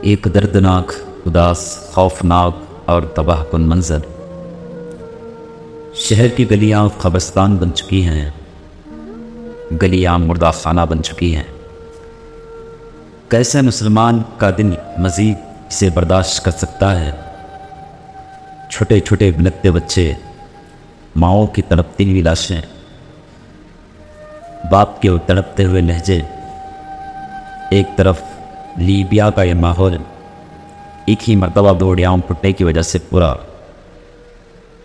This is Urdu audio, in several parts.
ایک دردناک، اداس، خوفناک اور تباہ کن منظر۔ شہر کی گلیاں قبرستان بن چکی ہیں، گلیاں مردہ خانہ بن چکی ہیں۔ کیسے مسلمان کا دل مزید اسے برداشت کر سکتا ہے؟ چھوٹے چھوٹے بلکتے بچے، ماؤں کی تڑپتی ہوئی لاشیں، باپ کے تڑپتے ہوئے لہجے، ایک طرف لیبیا کا یہ ماحول، ایک ہی مرتبہ دو ڈیام پھٹنے کی وجہ سے پورا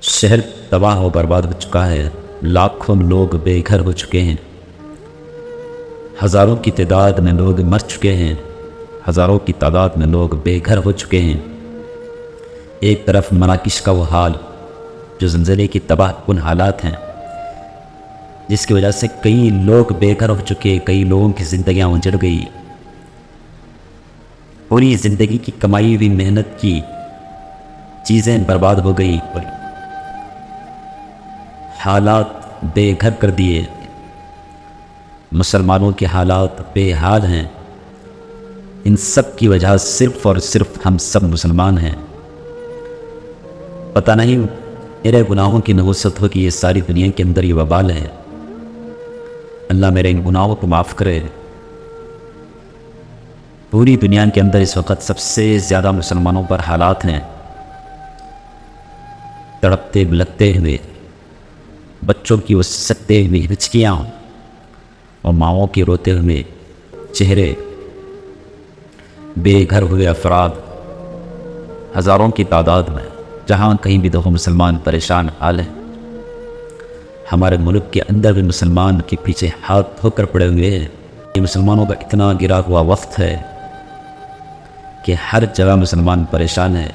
شہر تباہ و برباد ہو چکا ہے۔ لاکھوں لوگ بے گھر ہو چکے ہیں، ہزاروں کی تعداد میں لوگ مر چکے ہیں، ہزاروں کی تعداد میں لوگ بے گھر ہو چکے ہیں۔ ایک طرف مراکش کا وہ حال جو زلزلے کی تباہ کن حالات ہیں، جس کی وجہ سے کئی لوگ بے گھر ہو چکے، کئی لوگوں کی زندگیاں اجڑ گئی، پوری زندگی کی کمائی ہوئی محنت کی چیزیں برباد ہو گئی، حالات بے گھر کر دیے۔ مسلمانوں کے حالات بے حال ہیں۔ ان سب کی وجہ صرف اور صرف ہم سب مسلمان ہیں۔ پتہ نہیں میرے گناہوں کی نحوست ہو کہ یہ ساری دنیا کے اندر یہ وبال ہے۔ اللہ میرے ان گناہوں کو معاف کرے۔ پوری دنیا کے اندر اس وقت سب سے زیادہ مسلمانوں پر حالات ہیں، تڑپتے بلکتے ہوئے بچوں کی وہ سکتے ہوئے ہچکیاں اور ماؤں کے روتے ہوئے چہرے، بے گھر ہوئے افراد ہزاروں کی تعداد میں، جہاں کہیں بھی دیکھو مسلمان پریشان حال ہیں۔ ہمارے ملک کے اندر بھی مسلمان کے پیچھے ہاتھ دھو کر پڑے ہوئے ہیں۔ یہ مسلمانوں کا اتنا گرا ہوا وقت ہے کہ ہر جگہ مسلمان پریشان ہے۔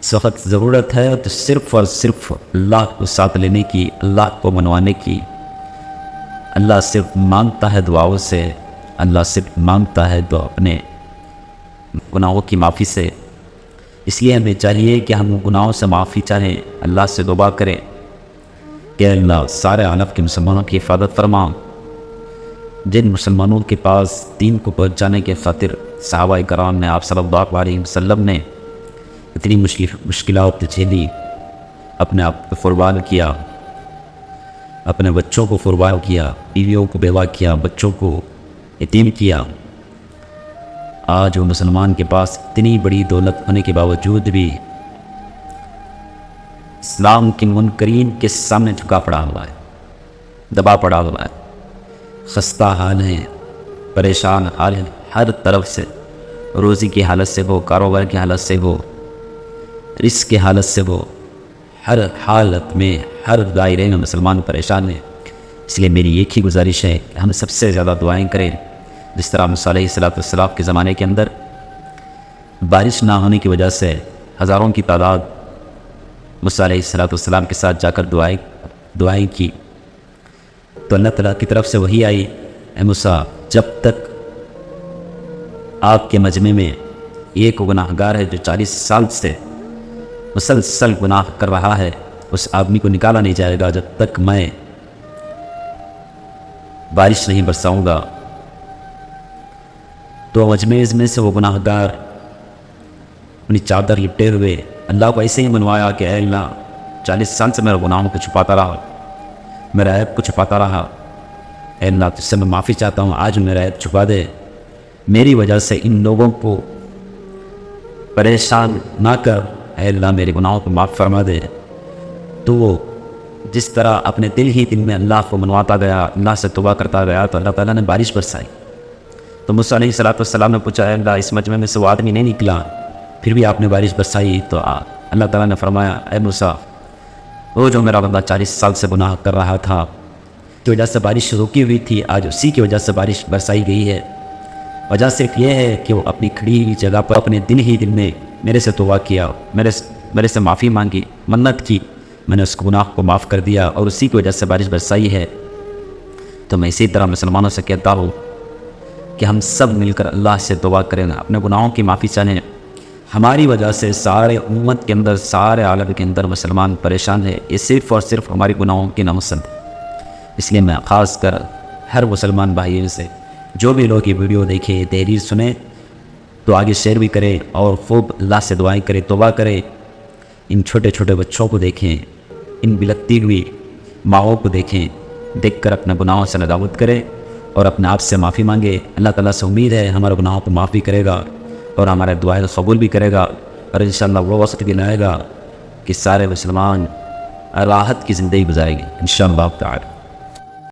اس وقت ضرورت ہے تو صرف اور صرف اللہ کو ساتھ لینے کی، اللہ کو منوانے کی۔ اللہ صرف مانگتا ہے دعاؤں سے، اللہ صرف مانگتا ہے دعا اپنے گناہوں کی معافی سے۔ اس لیے ہمیں چاہیے کہ ہم گناہوں سے معافی چاہیں، اللہ سے دعا کریں کہ اللہ سارے عالم کے مسلمانوں کی حفاظت فرما۔ جن مسلمانوں کے پاس دین کو پہنچانے کے خاطر صحابہ کرام نے، آپ صلی اللہ علیہ وسلم نے اتنی مشکلات جھیلی، اپنے آپ کو قربان کیا، اپنے بچوں کو قربان کیا، بیویوں کو بیوہ کیا، بچوں کو یتیم کیا۔ آج وہ مسلمان کے پاس اتنی بڑی دولت ہونے کے باوجود بھی اسلام کے منکرین کے سامنے جھکا پڑا ہوا ہے، دبا پڑا ہوا ہے، خستہ حال ہے، پریشان حال ہے، ہر طرف سے، روزی کی حالت سے ہو، کاروبار کی حالت سے ہو، رزق کی حالت سے ہو، ہر حالت میں، ہر دائرے میں مسلمان پریشان ہیں۔ اس لیے میری ایک ہی گزارش ہے کہ ہم سب سے زیادہ دعائیں کریں۔ جس طرح موسیٰ علیہ السلام کے زمانے کے اندر بارش نہ ہونے کی وجہ سے ہزاروں کی تعداد موسیٰ علیہ السلام کے ساتھ جا کر دعائیں کی، تو اللہ تعالیٰ کی طرف سے وحی آئی، اے موسیٰ، جب تک آپ کے مجمع میں ایک گناہ گار ہے جو 40 سال سے مسلسل گناہ کر رہا ہے، اس آدمی کو نکالا نہیں جائے گا جب تک میں بارش نہیں برساؤں گا۔ تو مجمع میں سے وہ گناہ گار اپنی چادر لپٹے ہوئے اللہ کو ایسے ہی منوایا کہ اے اللہ، 40 سال سے میرے گناہوں کو چھپاتا رہا، میرا عیب کو چھپاتا رہا، اے اللہ تجھ سے میں معافی چاہتا ہوں، آج میرا عیب چھپا دے، میری وجہ سے ان لوگوں کو پریشان نہ کر، اے اللہ میرے گناہوں کو معاف فرما دے۔ تو وہ جس طرح اپنے دل ہی دل میں اللہ کو منواتا گیا، اللہ سے توبہ کرتا گیا، تو اللہ تعالیٰ نے بارش برسائی۔ تو موسیٰ علیہ السلام نے پوچھا، اے اللہ اس مجمع میں سے وہ آدمی نہیں نکلا، پھر بھی آپ نے بارش برسائی؟ تو اللہ تعالیٰ نے فرمایا، اے موسیٰ، وہ جو میرا بندہ 40 سال سے گناہ کر رہا تھا، کی وجہ سے بارش روکی ہوئی تھی، آج اسی کی وجہ سے بارش برسائی گئی ہے۔ وجہ صرف یہ ہے کہ وہ اپنی کھڑی ہوئی جگہ پر اپنے دل ہی دل میں میرے سے توبہ کیا، میرے سے معافی مانگی، منت کی، میں نے اس گناہ کو معاف کر دیا اور اسی کی وجہ سے بارش برسائی ہے۔ تو میں اسی طرح مسلمانوں سے کہتا ہوں کہ ہم سب مل کر اللہ سے توبہ کریں، اپنے گناہوں کی معافی چاہیں۔ ہماری وجہ سے سارے امت کے اندر، سارے عالم کے اندر مسلمان پریشان ہے، یہ صرف اور صرف ہماری گناہوں کی نحوست ہے۔ اس لیے میں خاص کر ہر مسلمان بھائیوں سے، جو بھی لوگ یہ ویڈیو دیکھیں، تحریر سنیں، تو آگے شیئر بھی کریں اور خوب اللہ سے دعائیں کریں، توبہ کریں۔ ان چھوٹے چھوٹے بچوں کو دیکھیں، ان بلکتی ہوئی ماؤں کو دیکھیں، دیکھ کر اپنے گناہوں سے ندامت کریں اور اپنے آپ سے معافی مانگے۔ اللہ تعالیٰ سے امید ہے ہمارے گناہوں کو معافی کرے گا اور ہمارے دعائیں قبول بھی کرے گا، اور انشاءاللہ وہ وقت بھی لائے گا کہ سارے مسلمان راحت کی زندگی گزاریں گے انشاءاللہ تعالی۔